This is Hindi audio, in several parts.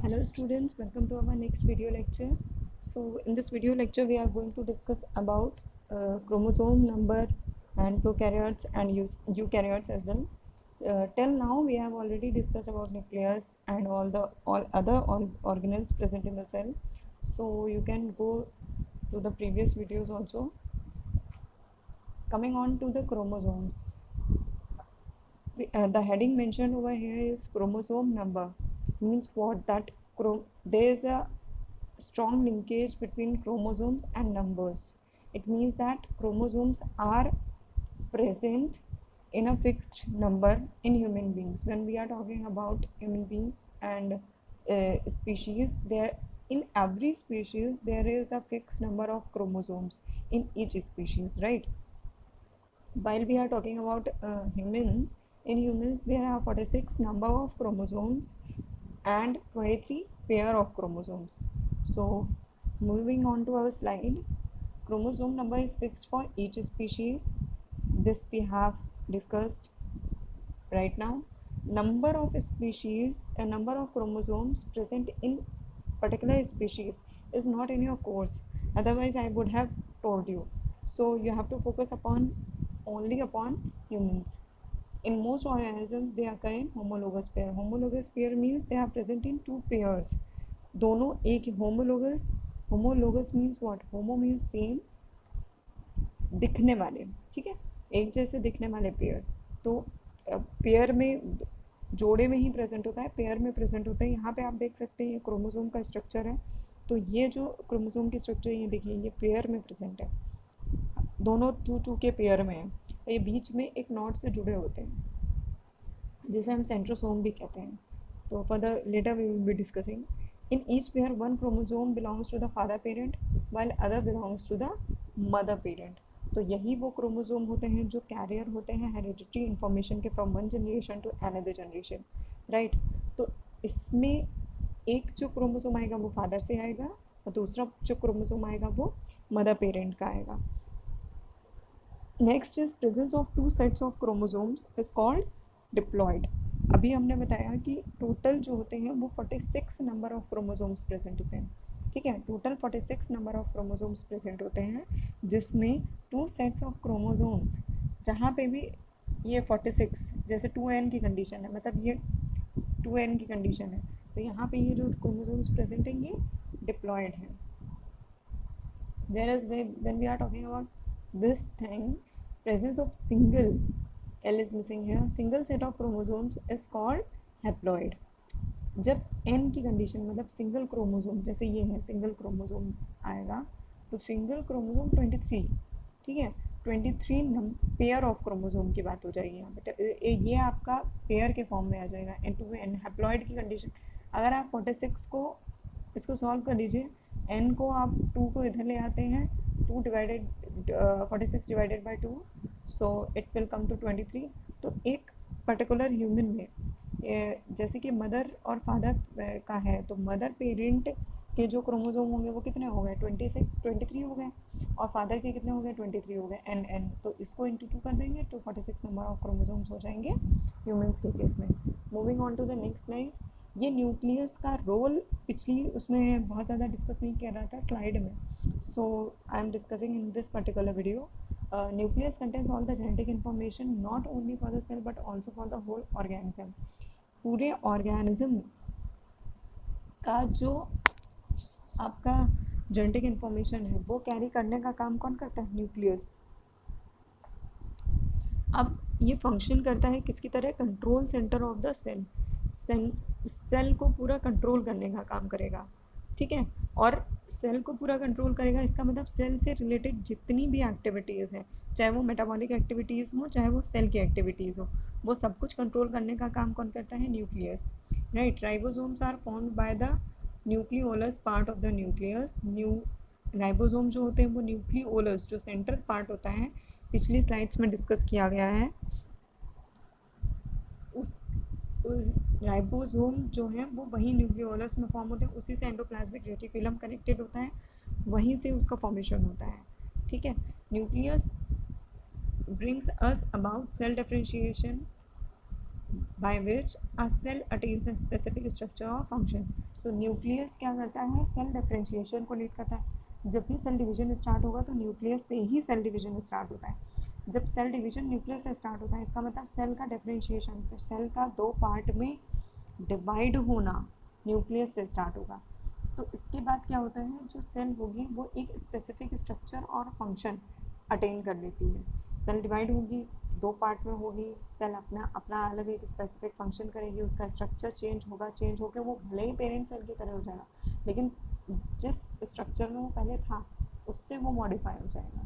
Hello students, welcome to our next video lecture. So in this video lecture we are going to discuss about chromosome number and prokaryotes and eukaryotes as well. Till now we have already discussed about nucleus and all other organelles present in the cell. So you can go to the previous videos also. Coming on to the chromosomes. The heading mentioned over here is chromosome number. Means what? That there is a strong linkage between chromosomes and numbers. It means that chromosomes are present in a fixed number in human beings. When we are talking about human beings and species, there in every species there is a fixed number of chromosomes in each species, right? While we are talking about humans, in humans there are 46 number of chromosomes and 23 pair of chromosomes. So moving on to our slide, chromosome number is fixed for each species. This we have discussed right now. Number of species, a number of chromosomes present in particular species is not in your course, otherwise I would have told you. So you have to focus upon only upon humans. In most organisms they occur in homologous pair. Homologous pair means they are present in two pairs. दोनों एक homologous. Homologous means what? Homo means same, दिखने वाले, ठीक है, एक जैसे दिखने वाले पेयर. तो पेयर में जोड़े में ही प्रेजेंट होता है, पेयर में प्रेजेंट होता है. यहाँ पे आप देख सकते हैं ये क्रोमोसोम का स्ट्रक्चर है. तो ये जो क्रोमोसोम की स्ट्रक्चर ये देखिए, ये पेयर में प्रेजेंट है, दोनों टू के पेयर में है. ये बीच में एक नॉट से जुड़े होते हैं जिसे हम सेंट्रोसोम भी कहते हैं. तो further later we will be discussing. In each pair one chromosome belongs to the father parent while other belongs to the mother parent. तो यही वो क्रोमोसोम होते हैं जो कैरियर होते हैं हेरिडिटरी इन्फॉर्मेशन के from one generation to another generation, right. तो इसमें एक जो क्रोमोसोम आएगा वो फादर से आएगा और दूसरा जो क्रोमोसोम आएगा वो मदर पेरेंट का आएगा. Next is presence of two sets of chromosomes is called diploid. अभी हमने बताया कि टोटल जो होते हैं वो 46 नंबर ऑफ क्रोमोसोम्स प्रेजेंट होते हैं, ठीक है. Total 46 number of chromosomes present होते हैं जिसमें टू सेट्स ऑफ क्रोमोसोम्स, जहाँ पे भी ये 46 जैसे 2n की कंडीशन है, मतलब ये 2n की कंडीशन है, तो यहाँ पे ये जो क्रोमोसोम्स प्रेजेंट हैं ये डिप्लॉयड है. Whereas when we are talking about this thing, presence of single L is missing here, single set of chromosomes is called haploid. जब n की कंडीशन मतलब सिंगल क्रोमोसोम, जैसे ये है सिंगल क्रोमोसोम आएगा तो सिंगल क्रोमोसोम 23, ठीक है, 23 पेयर ऑफ क्रोमोसोम की बात हो जाएगी यहाँ पे. ये आपका पेयर के फॉर्म में आ जाएगा. n हैप्लॉइड की कंडीशन अगर आप 46 को इसको सॉल्व कर लीजिए, n को आप 2 को इधर ले आते हैं, 2 divided 46 divided by 2, so it will come to 23. तो एक पर्टिकुलर ह्यूमन में जैसे कि मदर और फादर का है, तो मदर पेरेंट के जो क्रोमोसोम होंगे वो कितने हो गए, 23 हो गए, और फादर के कितने हो गए, 23 हो गए, n. तो इसको इंटू 2 कर देंगे तो 46 नंबर ऑफ क्रोमोसोम्स हो जाएंगे ह्यूमंस के केस में. Moving on to the next slide. ये न्यूक्लियस का रोल पिछली उसमें बहुत ज़्यादा डिस्कस नहीं कर रहा था स्लाइड में, so I am discussing in this particular video. Nucleus contains all the genetic information not only for the cell but also for the whole organism. पूरे ऑर्गेनिज्म का जो आपका जेनेटिक इन्फॉर्मेशन है वो कैरी करने का काम कौन करता है, न्यूक्लियस. अब ये फंक्शन करता है किसकी तरह, control centre of the cell. Cell को पूरा कंट्रोल करने का काम करेगा, ठीक है. और सेल को पूरा कंट्रोल करेगा इसका मतलब सेल से रिलेटेड जितनी भी एक्टिविटीज़ हैं, चाहे वो मेटाबॉलिक एक्टिविटीज़ हो चाहे वो सेल की एक्टिविटीज़ हो, वो सब कुछ कंट्रोल करने का काम कौन करता है, nucleus, right. Ribosomes are formed by the nucleolus part of the nucleus. Ribosome जो होते हैं वो न्यूक्लियोलस जो सेंट्रल पार्ट होता है, पिछली स्लाइड्स में डिस्कस किया गया है. उस राइबोसोम जो है वो वही न्यूक्लियोलस में फॉर्म होते हैं, उसी से एंडोप्लाज्मिक रेटिकुलम कनेक्टेड होता है, वहीं से उसका फॉर्मेशन होता है, ठीक है. Nucleus brings us about cell differentiation by which a cell attains a specific structure or function. तो न्यूक्लियस क्या करता है, सेल डिफरेंशिएशन को लीड करता है। जब भी सेल डिवीजन स्टार्ट होगा तो न्यूक्लियस से ही सेल डिवीजन स्टार्ट होता है। जब सेल डिवीजन न्यूक्लियस से स्टार्ट होता है इसका मतलब सेल का डिफरेंशिएशन, तो सेल का 2 पार्ट में डिवाइड होना न्यूक्लियस से स्टार्ट होगा। तो इसके बाद क्या होता है, जो सेल होगी वो एक स्पेसिफिक स्ट्रक्चर और फंक्शन अटेन कर लेती है। सेल डिवाइड होगी, 2 पार्ट में होगी, सेल अपना अपना अलग एक स्पेसिफिक फंक्शन करेगी, उसका स्ट्रक्चर चेंज होगा, चेंज होकर वो भले ही पेरेंट सेल की तरह हो जाएगा, लेकिन जिस स्ट्रक्चर में वो पहले था उससे वो मॉडिफाई हो जाएगा,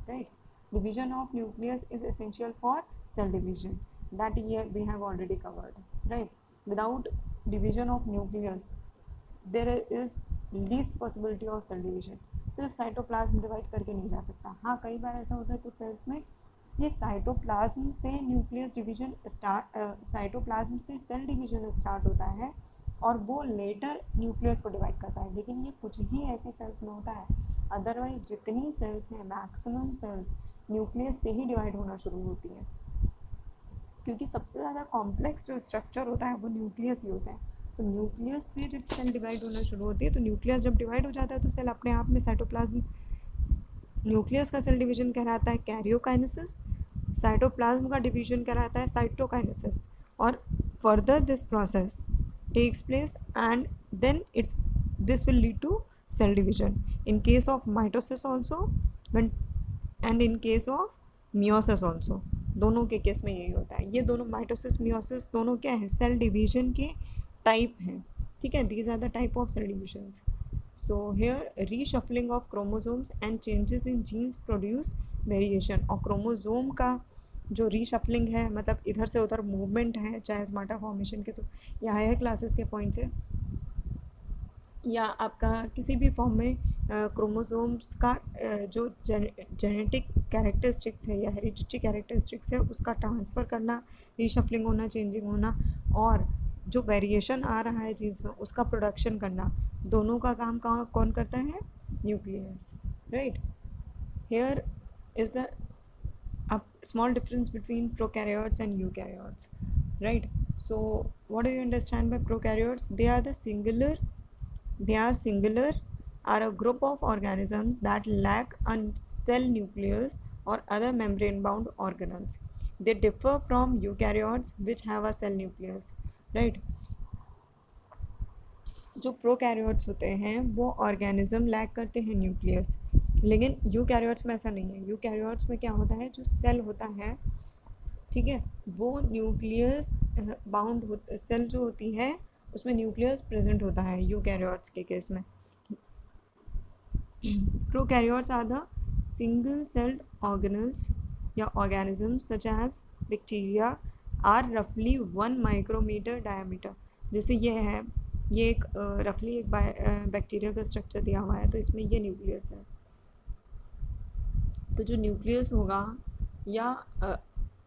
right. Division of nucleus is essential for cell division, that year we have already covered, right. Without division of nucleus there is least possibility of cell division. सिर्फ साइटोप्लाज्म डिवाइड करके नहीं जा सकता। हाँ, कई बार ऐसा होता है कुछ सेल्स में ये साइटोप्लाज्म से न्यूक्लियस डिवीजन साइटोप्लाज्म से सेल डिवीजन स्टार्ट होता है और वो लेटर न्यूक्लियस को डिवाइड करता है, लेकिन ये कुछ ही ऐसी सेल्स में होता है। अदरवाइज जितनी सेल्स हैं, मैक्सिमम सेल्स न्यूक्लियस से ही डिवाइड होना शुरू होती हैं, क्योंकि सबसे ज़्यादा कॉम्प्लेक्स जो स्ट्रक्चर होता है वो न्यूक्लियस ही होता है। तो न्यूक्लियस से जब सेल डिवाइड होना शुरू होती है, तो न्यूक्लियस जब डिवाइड हो जाता है तो सेल अपने आप में साइटोप्लाज्म, न्यूक्लियस का सेल डिवीजन कहलाता है कैरियोकाइनेसिस, साइटोप्लाज्म का डिवीजन कहलाता है साइटोकाइनेसिस, और further this process takes place and then it this will lead to cell division in case of mitosis also and in case of meiosis also. दोनों के केस में यही होता है। ये दोनों माइटोसिस मियोसिस दोनों क्या है, सेल डिवीजन के टाइप हैं, ठीक है। These are the type of cell divisions. So here reshuffling of chromosomes and changes in genes produce variation। और क्रोमोसोम का जो रीशफलिंग है, मतलब इधर से उधर मूवमेंट है, चाहे स्मार्टा फॉर्मेशन के, तो या हायर क्लासेस के पॉइंट से या आपका किसी भी फॉर्म में क्रोमोसोम्स का जो जेनेटिक कैरेक्टरिस्टिक्स है या हेरिडिटरी कैरेक्टरिस्टिक्स है उसका ट्रांसफ़र करना, रीशफलिंग होना, चेंजिंग होना, और जो वेरिएशन आ रहा है जीन्स में उसका प्रोडक्शन करना, दोनों का काम कौन करता है, nucleus, right. Here is the small difference between prokaryotes and eukaryotes, right. So what do you understand by prokaryotes? They are singular are a group of organisms that lack a cell nucleus or other membrane bound organelles. They differ from eukaryotes which have a cell nucleus, right। जो प्रोकैरियोट्स होते हैं वो ऑर्गेनिज्म लैक करते हैं न्यूक्लियस, लेकिन यूकैरियोट्स में ऐसा नहीं है। यूकैरियोट्स में क्या होता है, जो सेल होता है, ठीक है, वो न्यूक्लियस बाउंड सेल जो होती है उसमें न्यूक्लियस प्रेजेंट होता है यूकैरियोट्स के केस में। Prokaryotes are the single celled organelles या organisms such as bacteria are रफली 1 माइक्रोमीटर डायमीटर। जैसे ये है, ये एक रफली एक बैक्टीरिया का स्ट्रक्चर दिया हुआ है, तो इसमें ये न्यूक्लियस है। तो जो न्यूक्लियस होगा या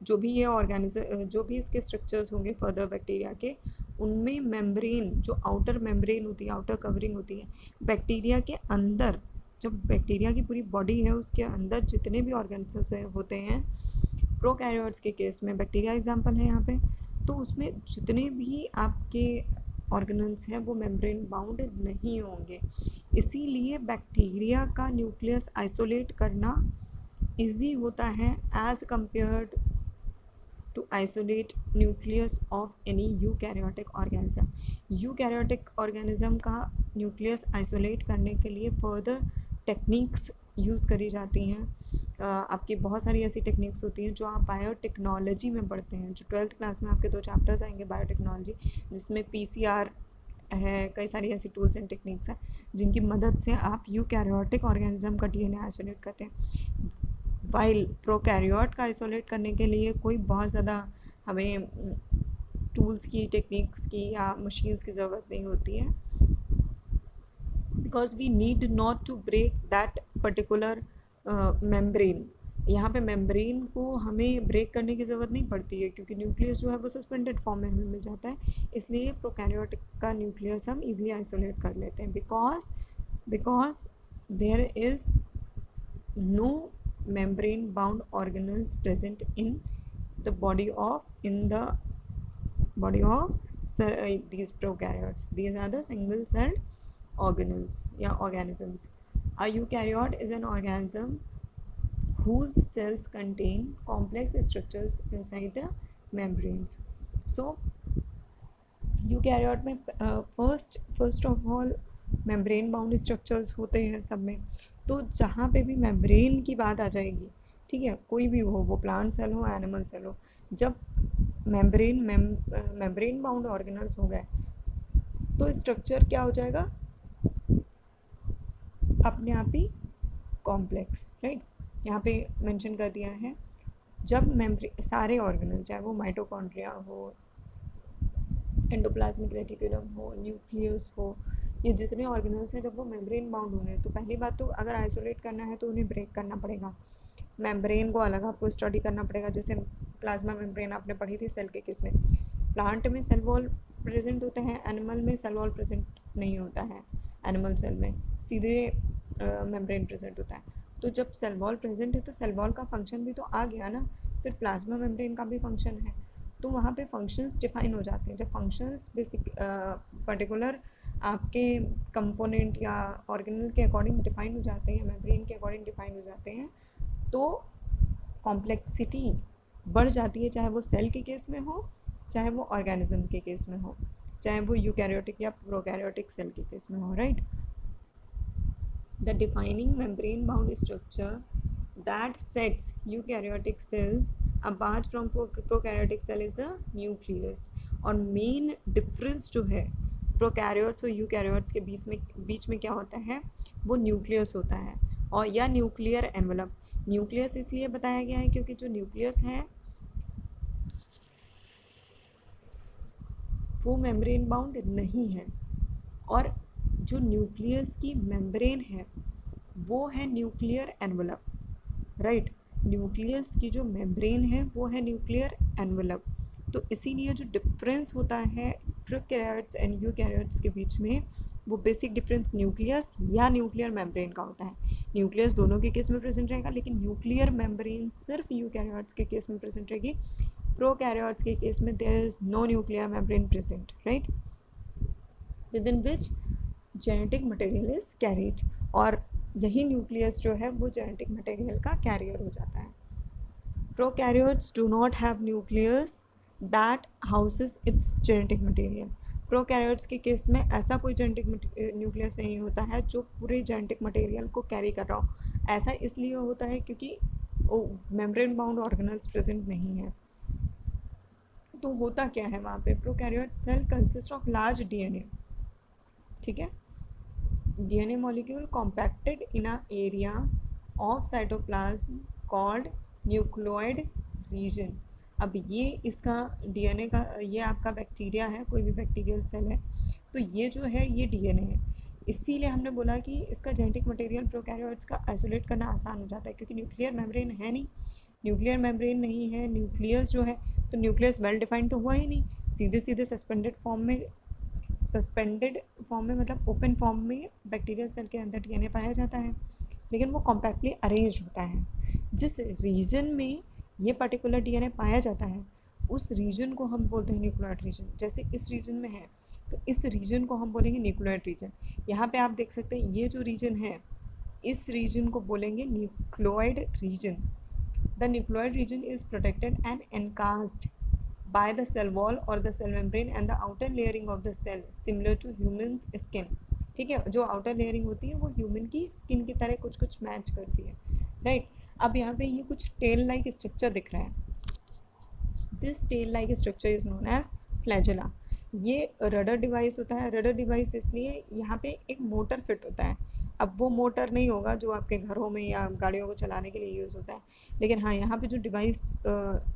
जो भी ये ऑर्गेनिज्म, जो भी इसके स्ट्रक्चर्स होंगे फर्दर बैक्टीरिया के, उनमें मेम्ब्रेन, जो आउटर मेम्ब्रेन होती है, आउटर कवरिंग होती है बैक्टीरिया के अंदर, जब बैक्टीरिया की पूरी बॉडी है उसके अंदर जितने भी ऑर्गेनिजम्स होते हैं, प्रोकैरियोट्स के केस में बैक्टीरिया एग्जांपल है यहाँ पे, तो उसमें जितने भी आपके ऑर्गेनल्स हैं वो मेम्ब्रेन बाउंड नहीं होंगे। इसीलिए बैक्टीरिया का न्यूक्लियस आइसोलेट करना ईजी होता है as compared to isolate nucleus of any eukaryotic organism। Eukaryotic organism का न्यूक्लियस आइसोलेट करने के लिए फर्दर टेक्निक्स यूज़ करी जाती हैं। आपकी बहुत सारी ऐसी टेक्निक्स होती हैं जो आप बायोटेक्नोलॉजी में पढ़ते हैं, जो 12th क्लास में आपके 2 चैप्टर्स आएंगे बायोटेक्नोलॉजी, जिसमें PCR है, कई सारी ऐसी टूल्स एंड टेक्निक्स हैं जिनकी मदद से आप यूकैरियोटिक ऑर्गेनिज्म का DNA आइसोलेट करते हैं। वाइल प्रोकैरियोट का आइसोलेट करने के लिए कोई बहुत ज़्यादा हमें टूल्स की, टेक्निक्स की या मशीन्स की ज़रूरत नहीं होती है, because we need not to break that particular membrane. यहाँ पे मेम्ब्रेन को हमें ब्रेक करने की ज़रूरत नहीं पड़ती है, क्योंकि न्यूक्लियस जो है वो सस्पेंडेड फॉर्म में हमें मिल जाता है। इसलिए प्रोकैरियोटिक का न्यूक्लियस हम इजीली आइसोलेट कर लेते हैं, because there is no membrane bound organelles present in the body of these prokaryotes. These are the single-celled organelles या organisms. A eukaryote is an organism whose cells contain complex structures inside the membranes. So eukaryote में first of all membrane bound structures होते हैं सब में. तो जहाँ पे भी मेम्ब्रेन की बात आ जाएगी, ठीक है, कोई भी हो, वो प्लांट सेल हो, एनिमल सेल हो, जब मेम्ब्रेन बाउंड ऑर्गेनल्स हो गए तो स्ट्रक्चर क्या हो जाएगा, अपने आप ही कॉम्प्लेक्स, राइट. यहाँ पे मेंशन कर दिया है, जब मेम्ब्रेन सारे ऑर्गेनल, चाहे वो माइटोकॉन्ड्रिया हो, एंडोप्लाज्मिक रेटिकुलम हो, न्यूक्लियस हो, ये जितने ऑर्गेनल्स हैं, जब वो मेम्ब्रेन बाउंड होंगे तो पहली बात तो अगर आइसोलेट करना है तो उन्हें ब्रेक करना पड़ेगा, मेम्ब्रेन को अलग आपको स्टडी करना पड़ेगा. जैसे प्लाज्मा मेम्ब्रेन आपने पढ़ी थी सेल के केस में. प्लांट में सेल वॉल प्रेजेंट होते हैं, एनिमल में सेल वॉल प्रेजेंट नहीं होता है. एनिमल सेल में सीधे मेम्ब्रेन प्रेजेंट होता है. तो जब सेल वॉल प्रेजेंट है तो सेल वॉल का फंक्शन भी तो आ गया ना, फिर प्लाज्मा मेम्ब्रेन का भी फंक्शन है, तो वहाँ पे फंक्शंस डिफाइन हो जाते हैं. जब फंक्शंस बेसिक पर्टिकुलर आपके कंपोनेंट या ऑर्गेनल के अकॉर्डिंग डिफाइन हो जाते हैं, मेम्ब्रेन के अकॉर्डिंग डिफाइन हो जाते हैं, तो कॉम्प्लेक्सिटी बढ़ जाती है, चाहे वो सेल के केस में हो, चाहे वो ऑर्गेनिज्म के केस में हो, चाहे वो यूकैरियोटिक या प्रोकैरियोटिक सेल के केस में हो, right. The defining membrane bound structure that sets eukaryotic cells apart from prokaryotic cell is the nucleus. और मेन डिफरेंस जो है प्रोकैरियोट्स और यूकैरियोट्स के बीच में क्या होता है, वो न्यूक्लियस होता है, और या न्यूक्लियर एनवलप. न्यूक्लियस इसलिए बताया गया है क्योंकि जो न्यूक्लियस है वो मेम्ब्रेन बाउंड नहीं है, और जो न्यूक्लियस की मेम्ब्रेन है वो है न्यूक्लियर एनवलप, राइट. न्यूक्लियस की जो मेम्ब्रेन है वो है न्यूक्लियर एनवलप. तो इसीलिए जो डिफरेंस होता है प्रोकैरियोट्स एंड यूकैरियोट्स के बीच में, वो बेसिक डिफरेंस न्यूक्लियस या न्यूक्लियर मेम्ब्रेन का होता है. न्यूक्लियस दोनों के केस में प्रेजेंट रहेगा, लेकिन न्यूक्लियर मेम्ब्रेन सिर्फ यूकैरियोट्स के केस में प्रेजेंट रहेगी. प्रोकैरियोट्स के केस में there is no nuclear membrane present, right, within which genetic material is carried. और यही न्यूक्लियस जो है वो जेनेटिक मटेरियल का कैरियर हो जाता है. Prokaryotes do not have nucleus that houses it's genetic material. Prokaryotes के केस में ऐसा कोई जेनेटिक न्यूक्लियस नहीं होता है जो पूरे जेनेटिक मटेरियल को कैरी कर रहा हो. ऐसा इसलिए होता है क्योंकि मेम्ब्रेन बाउंड ऑर्गेनल्स प्रेजेंट नहीं है. तो होता क्या है वहाँ पे, prokaryote cell consist of large DNA, ठीक है, DNA molecule compacted in a area of cytoplasm called nucleoid region. अब ये इसका DNA का, ये आपका बैक्टीरिया है, कोई भी बैक्टीरियल सेल है, तो ये जो है ये DNA है. इसीलिए हमने बोला कि इसका जेनेटिक मटेरियल प्रोकैरियोट्स का आइसोलेट करना आसान हो जाता है, क्योंकि न्यूक्लियर मेम्ब्रेन है नहीं. न्यूक्लियर मेम्ब्रेन नहीं है, न्यूक्लियस जो है, तो न्यूक्लियस वेल डिफाइंड तो हुआ ही नहीं, सीधे सीधे सस्पेंडेड फॉर्म में मतलब ओपन फॉर्म में बैक्टीरियल सेल के अंदर डीएनए पाया जाता है, लेकिन वो कॉम्पैक्टली अरेंज होता है. जिस रीजन में ये पर्टिकुलर डीएनए पाया जाता है उस रीजन को हम बोलते हैं न्यूक्लियोइड रीजन. जैसे इस रीजन में है तो इस रीजन को हम बोलेंगे न्यूक्लियोइड रीजन. यहाँ पे आप देख सकते हैं ये जो रीजन है, इस रीजन को बोलेंगे nucleoid region. The nucleoid region is protected and encased by the cell wall or the cell membrane and the outer layering of the cell similar to humans skin. ठीक है, जो आउटर लेयरिंग होती है वो ह्यूमन की स्किन की तरह कुछ कुछ मैच करती है, राइट. अब यहाँ पे ये कुछ टेल लाइक स्ट्रक्चर दिख रहा है. This tail like structure is known as flagella. ये रडर डिवाइस होता है. रडर डिवाइस इसलिए यहाँ पे एक मोटर फिट होता है. अब वो मोटर नहीं होगा जो आपके घरों में या गाड़ियों को चलाने के लिए यूज़ होता है, लेकिन हाँ यहाँ पे जो डिवाइस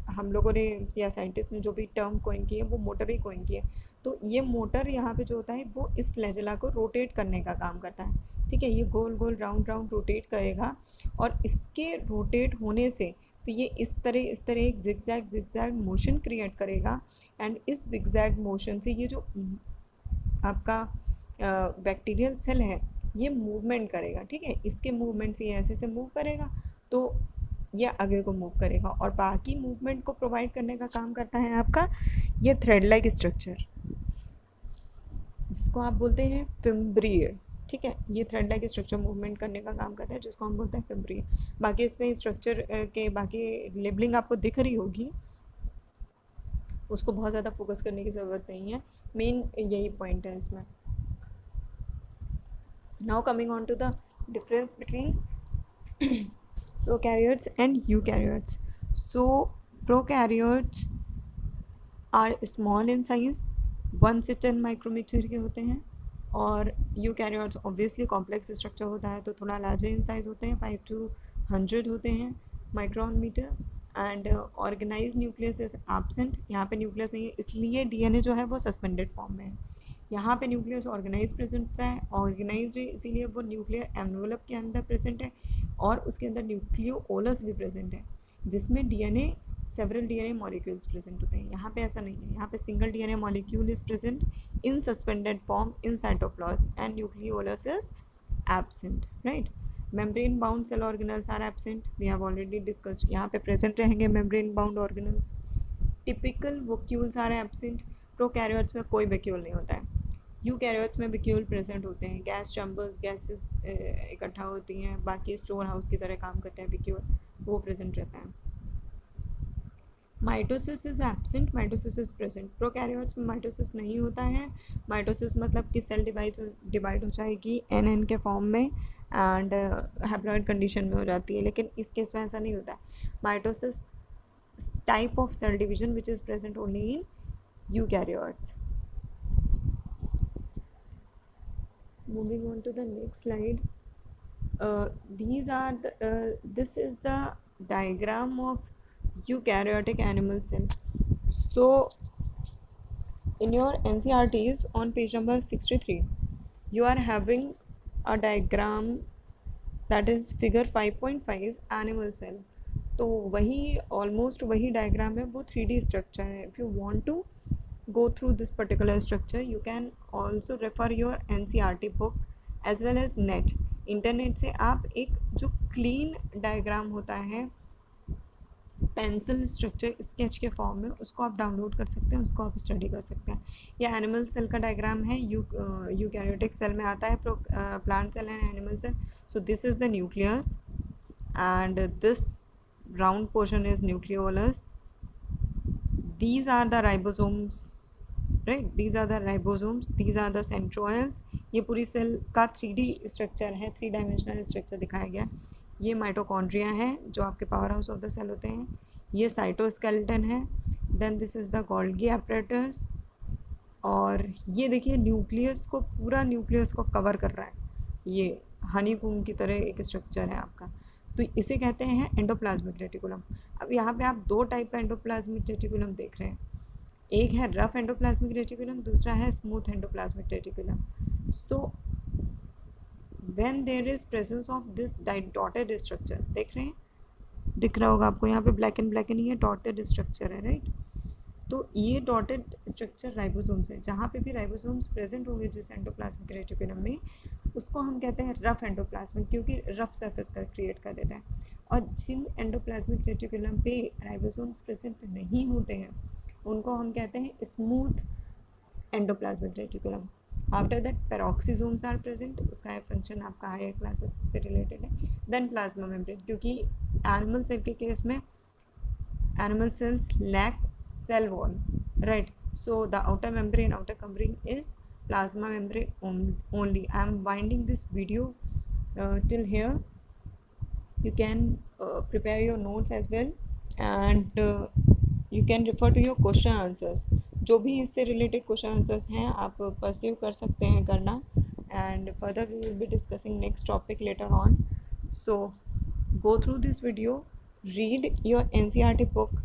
हम लोगों ने या साइंटिस्ट ने जो भी टर्म कोइन की है वो मोटर ही कोइन की है. तो ये मोटर यहाँ पे जो होता है वो इस फ्लैजेला को रोटेट करने का काम करता है, ठीक है. ये गोल गोल राउंड राउंड रोटेट करेगा, और इसके रोटेट होने से तो ये इस तरह एक जिगजैग मोशन क्रिएट करेगा, एंड इस जिगजैग मोशन से ये जो आपका बैक्टीरियल सेल है ये मूवमेंट करेगा, ठीक है. इसके मूवमेंट से ये ऐसे मूव करेगा तो ये आगे को मूव करेगा, और बाकी मूवमेंट को प्रोवाइड करने का काम करता है आपका ये थ्रेड लाइक स्ट्रक्चर. जिसको आप बोलते हैं फिम्ब्रिय, ठीक है। ये थ्रेड लाइक स्ट्रक्चर मूवमेंट करने का काम करता है, जिसको हम बोलते हैं फिम्ब्रिय। बाकी इसमें स्ट्रक्चर के बाकी लेबलिंग आपको दिख रही होगी, उसको बहुत ज़्यादा फोकस करने की ज़रूरत नहीं है, मेन यही पॉइंट है इसमें। Now coming on to the difference between prokaryotes and eukaryotes. So prokaryotes are small in size, 1 से 10 माइक्रोमीटर के होते हैं, और यूकैरियोट्स ऑब्वियसली कॉम्प्लेक्स स्ट्रक्चर होता है तो थोड़ा लार्जर इन साइज होते हैं, 5 to 100 होते हैं micron metre. And organize nucleus is absent, यहाँ पे न्यूक्लियस नहीं है, इसलिए डीएनए जो है वो सस्पेंडेड फॉर्म में है। यहाँ पे न्यूक्लियस ऑर्गेनाइज प्रेजेंट होता है, ऑर्गेनाइज इसीलिए वो न्यूक्लियर एनवेलप के अंदर प्रेजेंट है, और उसके अंदर न्यूक्लियोलस भी प्रेजेंट है, जिसमें DNA several DNA molecules present होते हैं। यहाँ पे ऐसा नहीं है, यहाँ पे single DNA molecule is present in suspended form in cytoplasm and nucleolus is absent, right. Membrane bound cell organelles are absent, we have already discussed. यहाँ पे प्रेजेंट रहेंगे membrane bound organelles. Typical vacuoles are absent, prokaryotes में कोई वैक्यूल नहीं होता है। यूकैरियोट्स में वैक्यूल प्रेजेंट होते हैं, गैस चैम्बर्स, गैसेस इकट्ठा होती हैं, बाकी स्टोर हाउस की तरह काम करते हैं वैक्यूल, वो प्रेजेंट रहता है। Mitosis is absent, mitosis is present. Prokaryotes में माइटोसिस नहीं होता है। माइटोसिस मतलब कि सेल डिवाइड हो जाएगी एन के फॉर्म में एंड हैप्लॉइड कंडीशन में हो जाती है, लेकिन इस केस में ऐसा नहीं होता है। Mitosis type of cell division which is present only in eukaryotes. Moving on to the next slide, this is the diagram of eukaryotic animal cells. So in your NCERTs on page number 63 you are having a diagram that is figure 5.5 animal cell. तो वही ऑलमोस्ट वही डायग्राम है, वो 3D स्ट्रक्चर है। If you want to go through this particular structure you can also refer your NCERT book as well as net internet से आप एक जो क्लीन डायग्राम होता है पेंसिल स्ट्रक्चर स्केच के फॉर्म में, उसको आप डाउनलोड कर सकते हैं, उसको आप स्टडी कर सकते हैं। यह एनिमल सेल का डायग्राम है, यूकैरियोटिक सेल में आता है plant cell and animal cell. So this is the nucleus and this round portion is nucleolus. These are the ribosomes, right? These are the ribosomes, these are the centrioles। ये पूरी सेल का 3D स्ट्रक्चर है, 3 डायमेंशनल स्ट्रक्चर दिखाया गया। ये माइटोकॉन्ड्रिया है जो आपके power house of the cell होते हैं, ये साइटोस्केलेटन है, then this is the Golgi apparatus, और ये देखिए न्यूक्लियस को, पूरा न्यूक्लियस को कवर कर रहा है, ये हनीकूम की तरह एक स्ट्रक्चर है आपका, तो इसे कहते हैं एंडोप्लाज्मिक रेटिकुलम। अब यहाँ पे आप 2 टाइप का एंडोप्लाज्मिक रेटिकुलम देख रहे हैं, एक है रफ एंडोप्लाज्मिक रेटिकुलम, दूसरा है smooth endoplasmic reticulum. So when there is presence of this dotted structure, देख रहे हैं, दिख रहा होगा आपको, यहाँ पे ब्लैक एंड ही है, डॉटेड स्ट्रक्चर है, राइट। तो ये डॉटेड स्ट्रक्चर राइबोसोम्स है, जहाँ पे भी राइबोसोम्स प्रेजेंट होंगे जिस एंडोप्लाज्मिक रेटिकुलम में, उसको हम कहते हैं रफ एंडोप्लाज्मिक, क्योंकि रफ सरफेस का क्रिएट कर देता है। और जिन एंडोप्लाज्मिक रेटिकुलम पे राइबोसोम्स प्रेजेंट नहीं होते हैं उनको हम कहते हैं smooth endoplasmic reticulum. After that peroxisomes are present, उसका फंक्शन आपका हायर क्लासेस से रिलेटेड है। देन प्लाज्मा मेम्ब्रेन, क्योंकि एनिमल सेल के केस में animal cells lack cell wall, right? So the outer membrane, outer covering is plasma membrane only. I am winding this video till here. You can prepare your notes as well and you can refer to your question answers. जो भी इससे related question answers हैं आप pursue कर सकते हैं करना, and further we will be discussing next topic later on. So go through this video, read your NCERT book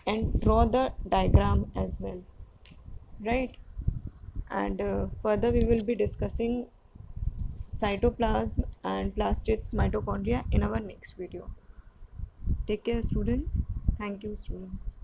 and draw the diagram as well, right? And further we will be discussing cytoplasm and plastids, mitochondria in our next video. Take care students. Thank you students.